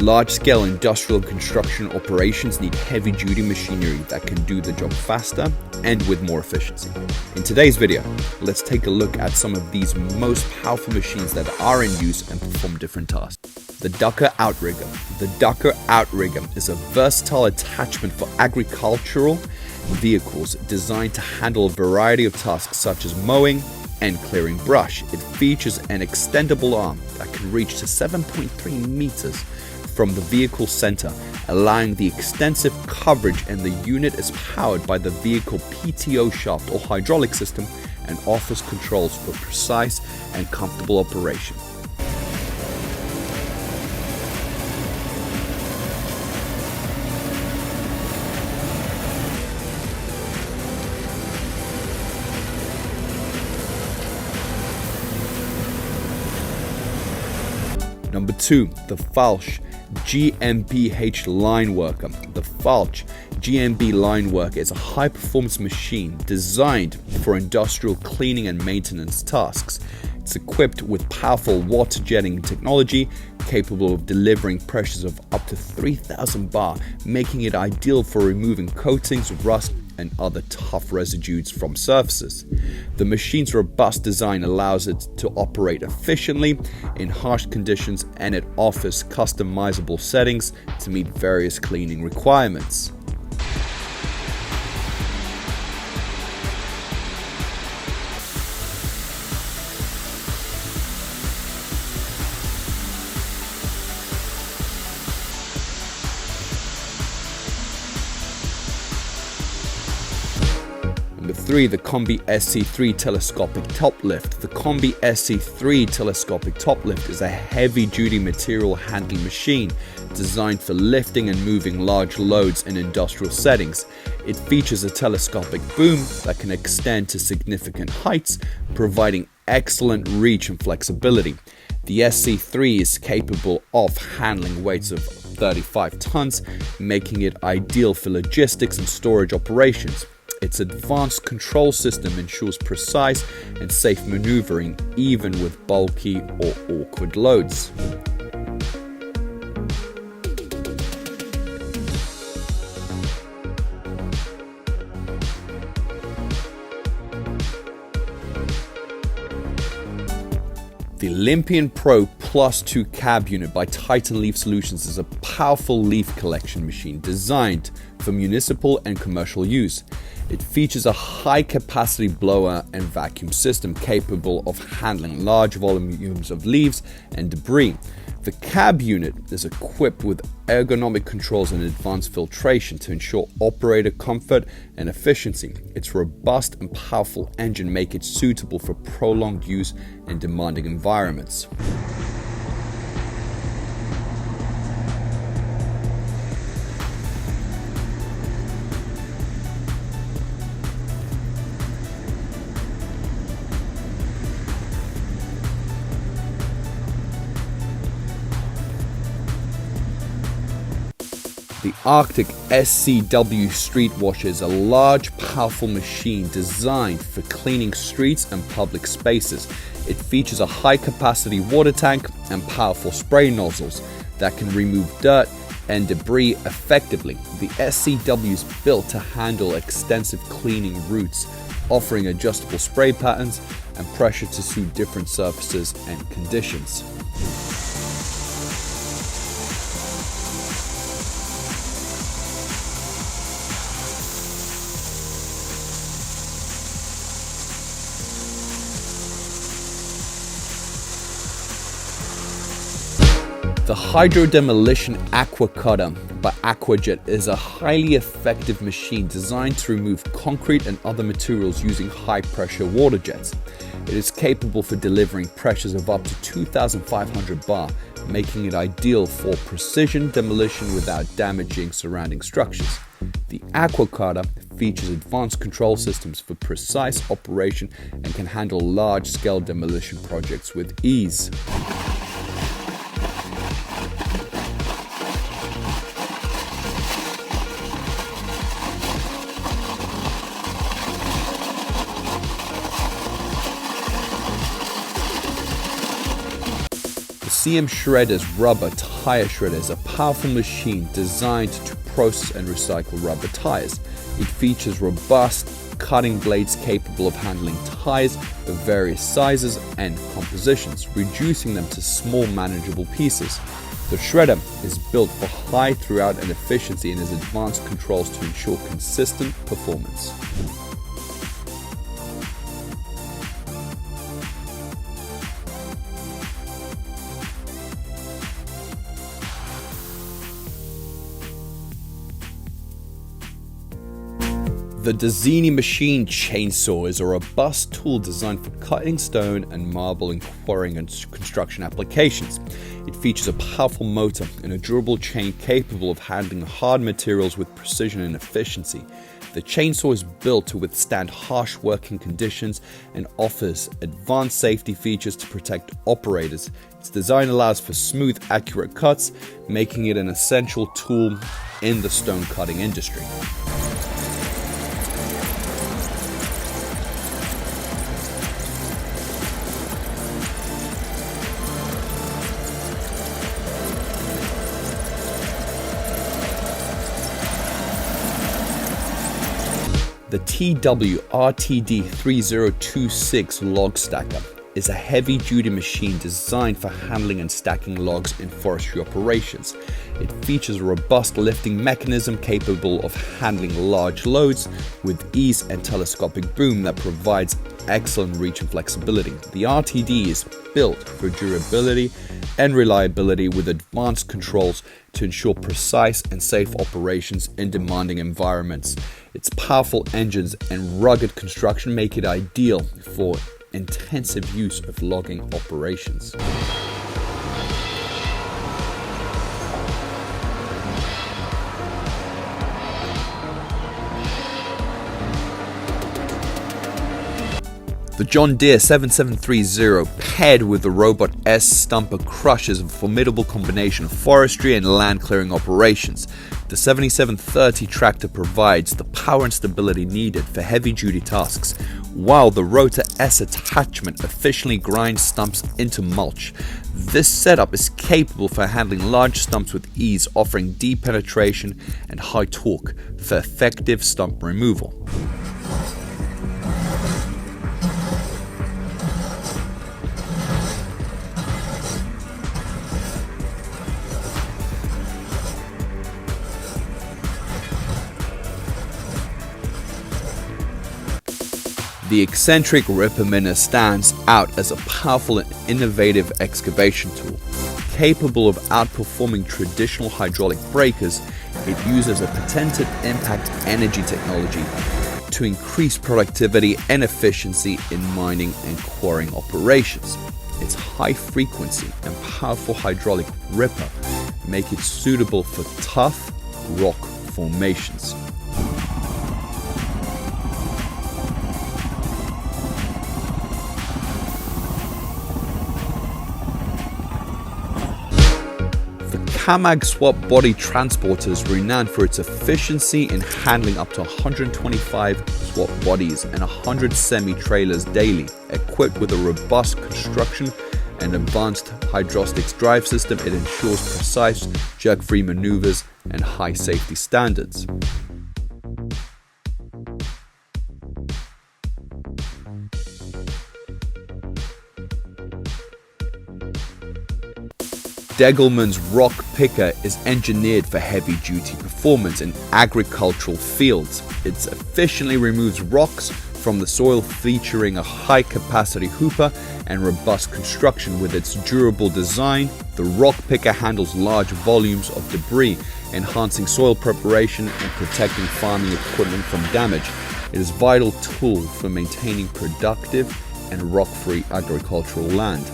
Large-scale industrial construction operations need heavy-duty machinery that can do the job faster and with more efficiency. In today's video, let's take a look at some of these most powerful machines that are in use and perform different tasks. The Ducker Outrigger. The Ducker Outrigger is a versatile attachment for agricultural vehicles designed to handle a variety of tasks such as mowing and clearing brush. It features an extendable arm that can reach to 7.3 meters from the vehicle center, allowing the extensive coverage, and the unit is powered by the vehicle PTO shaft or hydraulic system and offers controls for precise and comfortable operation. Number 2, the Falch GmbH Line Worker. The Falch GmbH Line Worker is a high-performance machine designed for industrial cleaning and maintenance tasks. It's equipped with powerful water jetting technology, capable of delivering pressures of up to 3,000 bar, making it ideal for removing coatings, rust, and other tough residues from surfaces. The machine's robust design allows it to operate efficiently in harsh conditions, and it offers customizable settings to meet various cleaning requirements. Number 3, the Combi SC3 Telescopic Top Lift. The Combi SC3 Telescopic Top Lift is a heavy-duty material handling machine designed for lifting and moving large loads in industrial settings. It features a telescopic boom that can extend to significant heights, providing excellent reach and flexibility. The SC3 is capable of handling weights of 35 tons, making it ideal for logistics and storage operations. Its advanced control system ensures precise and safe maneuvering even with bulky or awkward loads. The Olympian Pro Plus 2 Cab Unit by Titan Leaf Solutions is a powerful leaf collection machine designed for municipal and commercial use. It features a high-capacity blower and vacuum system capable of handling large volumes of leaves and debris. The cab unit is equipped with ergonomic controls and advanced filtration to ensure operator comfort and efficiency. Its robust and powerful engine make it suitable for prolonged use in demanding environments. The Arctic SCW Street Washer is a large, powerful machine designed for cleaning streets and public spaces. It features a high-capacity water tank and powerful spray nozzles that can remove dirt and debris effectively. The SCW is built to handle extensive cleaning routes, offering adjustable spray patterns and pressure to suit different surfaces and conditions. The Hydrodemolition Aqua Cutter by Aquajet is a highly effective machine designed to remove concrete and other materials using high-pressure water jets. It is capable for delivering pressures of up to 2,500 bar, making it ideal for precision demolition without damaging surrounding structures. The Aqua Cutter features advanced control systems for precise operation and can handle large-scale demolition projects with ease. CM Shredder's rubber tire shredder is a powerful machine designed to process and recycle rubber tires. It features robust cutting blades capable of handling tires of various sizes and compositions, reducing them to small manageable pieces. The shredder is built for high throughput and efficiency and has advanced controls to ensure consistent performance. The Dezzini machine chainsaw is a robust tool designed for cutting stone and marble in quarrying and construction applications. It features a powerful motor and a durable chain capable of handling hard materials with precision and efficiency. The chainsaw is built to withstand harsh working conditions and offers advanced safety features to protect operators. Its design allows for smooth, accurate cuts, making it an essential tool in the stone cutting industry. The TWRTD3026 log stacker is a heavy-duty machine designed for handling and stacking logs in forestry operations. It features a robust lifting mechanism capable of handling large loads with ease and telescopic boom that provides excellent reach and flexibility. The RTD is built for durability and reliability with advanced controls to ensure precise and safe operations in demanding environments. Its powerful engines and rugged construction make it ideal for intensive use of logging operations. The John Deere 7730 paired with the Robot S Stumper Crusher is a formidable combination of forestry and land clearing operations. The 7730 tractor provides the power and stability needed for heavy-duty tasks, while the Rotor S attachment efficiently grinds stumps into mulch. This setup is capable for handling large stumps with ease, offering deep penetration and high torque for effective stump removal. The eccentric ripper minnow stands out as a powerful and innovative excavation tool. Capable of outperforming traditional hydraulic breakers, it uses a patented impact energy technology to increase productivity and efficiency in mining and quarrying operations. Its high frequency and powerful hydraulic ripper make it suitable for tough rock formations. Kamag swap body transporter is renowned for its efficiency in handling up to 125 swap bodies and 100 semi-trailers daily. Equipped with a robust construction and advanced hydraulics drive system, it ensures precise, jerk-free maneuvers and high safety standards. Degelman's rock picker is engineered for heavy-duty performance in agricultural fields. It efficiently removes rocks from the soil, featuring a high-capacity hooper and robust construction. With its durable design, the rock picker handles large volumes of debris, enhancing soil preparation and protecting farming equipment from damage. It is a vital tool for maintaining productive and rock-free agricultural land.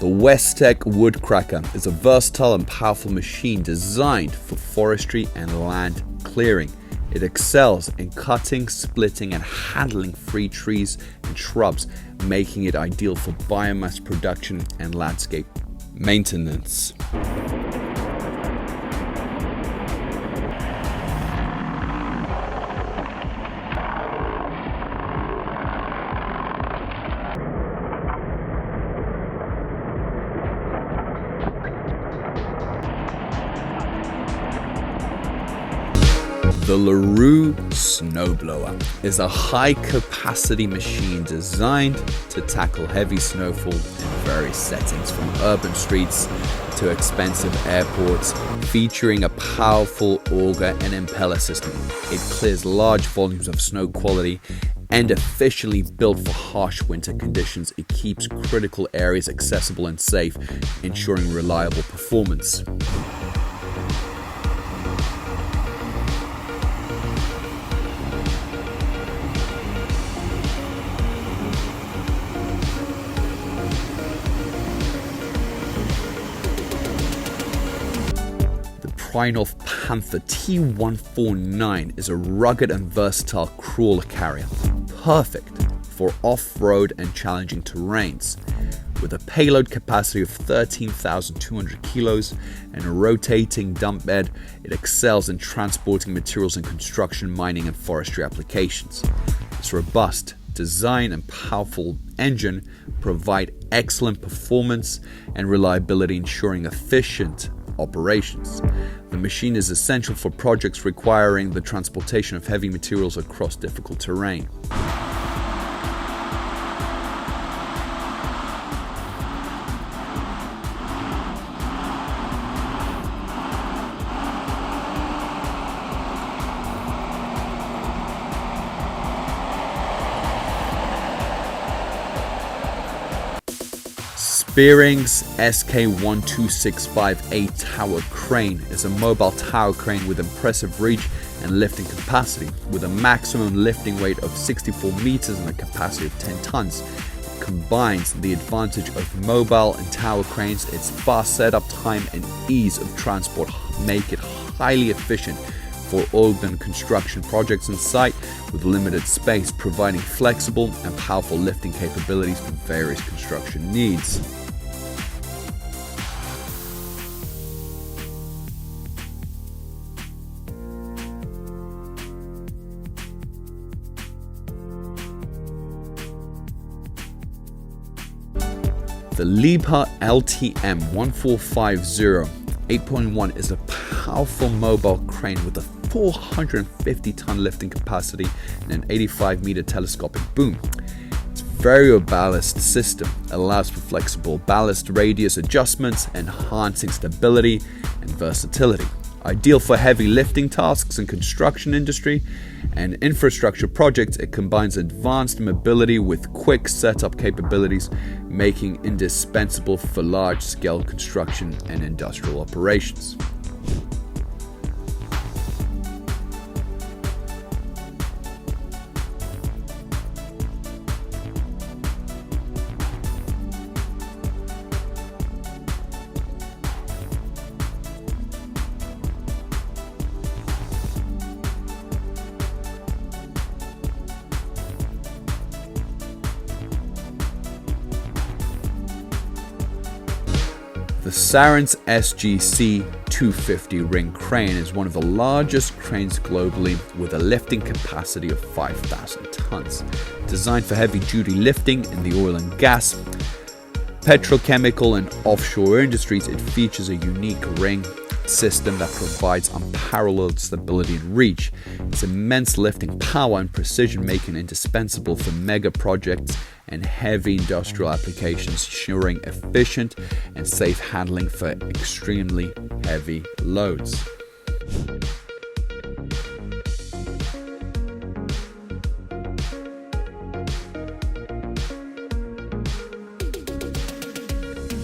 The Westech Woodcracker is a versatile and powerful machine designed for forestry and land clearing. It excels in cutting, splitting, and handling free trees and shrubs, making it ideal for biomass production and landscape maintenance. The LaRue Snowblower is a high-capacity machine designed to tackle heavy snowfall in various settings, from urban streets to expensive airports, featuring a powerful auger and impeller system. It clears large volumes of snow quality and efficiently built for harsh winter conditions. It keeps critical areas accessible and safe, ensuring reliable performance. North Panther T149 is a rugged and versatile crawler carrier, perfect for off-road and challenging terrains. With a payload capacity of 13,200 kilos and a rotating dump bed, it excels in transporting materials in construction, mining, and forestry applications. Its robust design and powerful engine provide excellent performance and reliability, ensuring efficient operations. The machine is essential for projects requiring the transportation of heavy materials across difficult terrain. Spearing's SK1265A tower crane is a mobile tower crane with impressive reach and lifting capacity. With a maximum lifting weight of 64 meters and a capacity of 10 tons, it combines the advantage of mobile and tower cranes. Its fast setup time and ease of transport make it highly efficient for urban construction projects on site with limited space, providing flexible and powerful lifting capabilities for various construction needs. The Liebherr LTM 1450 8.1 is a powerful mobile crane with a 450-ton lifting capacity and an 85-meter telescopic boom. Its variable ballast system allows for flexible ballast radius adjustments, enhancing stability and versatility. Ideal for heavy lifting tasks in construction industry and infrastructure projects, it combines advanced mobility with quick setup capabilities, making indispensable for large-scale construction and industrial operations. The Sarens SGC 250 ring crane is one of the largest cranes globally with a lifting capacity of 5,000 tons. Designed for heavy-duty lifting in the oil and gas, petrochemical and offshore industries, it features a unique ring system that provides unparalleled stability and reach. Its immense lifting power and precision make it indispensable for mega projects and heavy industrial applications, ensuring efficient and safe handling for extremely heavy loads.